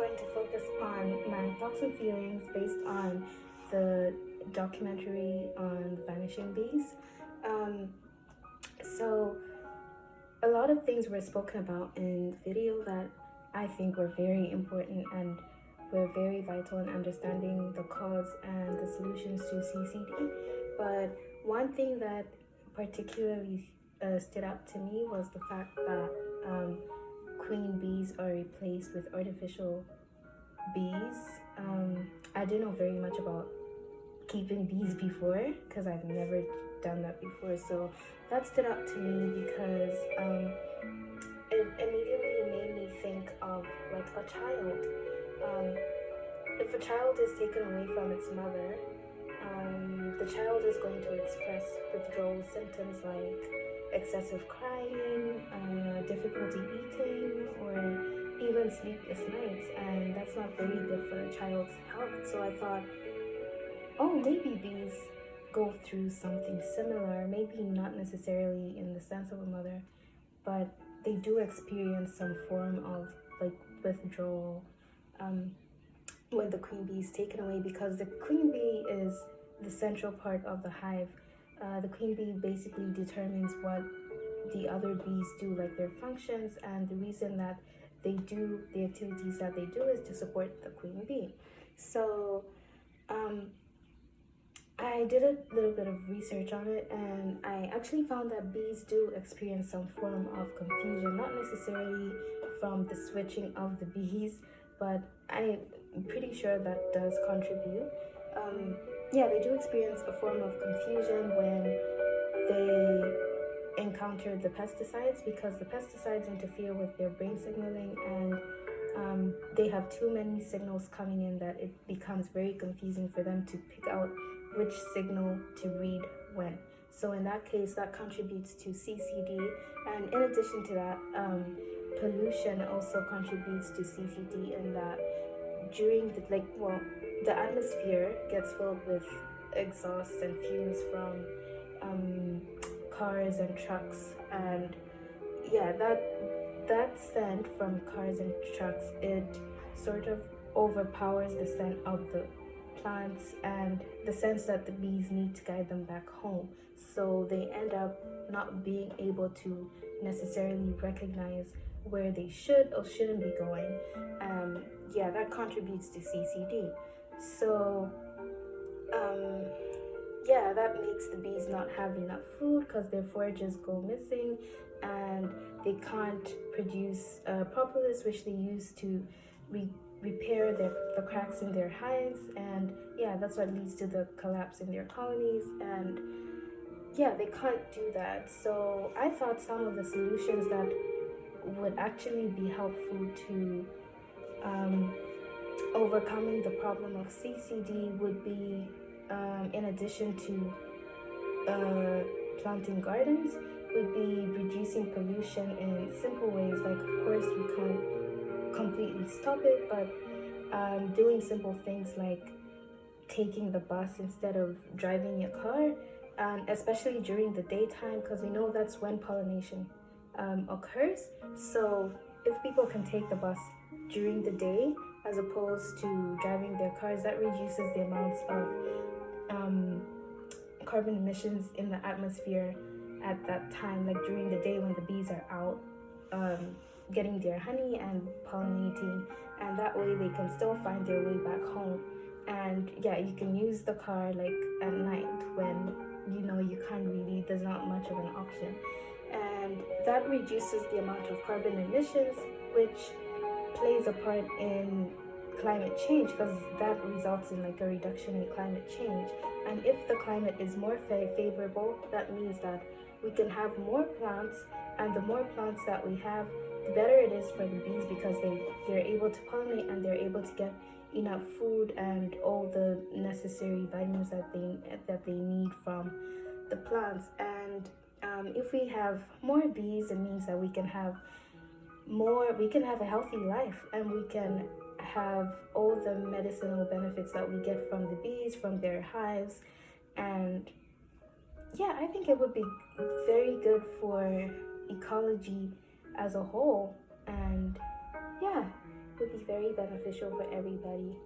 going to focus on my thoughts and feelings based on the documentary on vanishing bees. Um, so, a lot of things were spoken about in the video that I think were very important and were very vital in understanding the cause and the solutions to CCD. But one thing that particularly stood out to me was the fact that queen bees are replaced with artificial bees. I didn't know very much about keeping bees before because I've never done that before. So that stood out to me because it immediately made me think of like a child. If a child is taken away from its mother, the child is going to express withdrawal symptoms like excessive crying, difficulty eating, or even sleepless nights, and that's not very good for a child's health. So I thought, oh, maybe bees go through something similar, maybe not necessarily in the sense of a mother, but they do experience some form of like withdrawal when the queen bee is taken away, because the queen bee is the central part of the hive. The queen bee basically determines what the other bees do, like their functions, and the reason that they do the activities that they do is to support the queen bee. So I did a little bit of research on it, and I actually found that bees do experience some form of confusion, not necessarily from the switching of the bees, but I'm pretty sure that does contribute. Yeah, they do experience a form of confusion when they encounter the pesticides, because the pesticides interfere with their brain signaling, and they have too many signals coming in that it becomes very confusing for them to pick out which signal to read when. So in that case, that contributes to CCD, and in addition to that, pollution also contributes to CCD in that during the atmosphere gets filled with exhaust and fumes from cars and trucks, and yeah, that scent from cars and trucks, it sort of overpowers the scent of the plants and the sense that the bees need to guide them back home. So they end up not being able to necessarily recognize where they should or shouldn't be going. Yeah, that contributes to CCD. So yeah, that makes the bees not have enough food because their forages go missing, and they can't produce propolis, which they use to repair the cracks in their hives, and yeah, that's what leads to the collapse in their colonies. And yeah, they can't do that. So I thought some of the solutions that would actually be helpful to overcoming the problem of CCD would be, in addition to planting gardens, would be reducing pollution in simple ways. Like, of course, we can't completely stop it, but doing simple things like taking the bus instead of driving your car, and especially during the daytime, because we know that's when pollination occurs. So if people can take the bus during the day as opposed to driving their cars, that reduces the amounts of carbon emissions in the atmosphere at that time, like during the day when the bees are out getting their honey and pollinating, and that way they can still find their way back home. And yeah, you can use the car like at night when you can't really, there's not much of an option, and that reduces the amount of carbon emissions, which plays a part in climate change, because that results in like a reduction in climate change. And if the climate is more favorable, that means that we can have more plants, and the more plants that we have, the better it is for the bees, because they're able to pollinate and they're able to get enough food and all the necessary vitamins that they need from the plants. And if we have more bees, it means that we can have a healthy life, and we can have all the medicinal benefits that we get from the bees, from their hives. And yeah, I think it would be very good for ecology as a whole, and yeah, it would be very beneficial for everybody.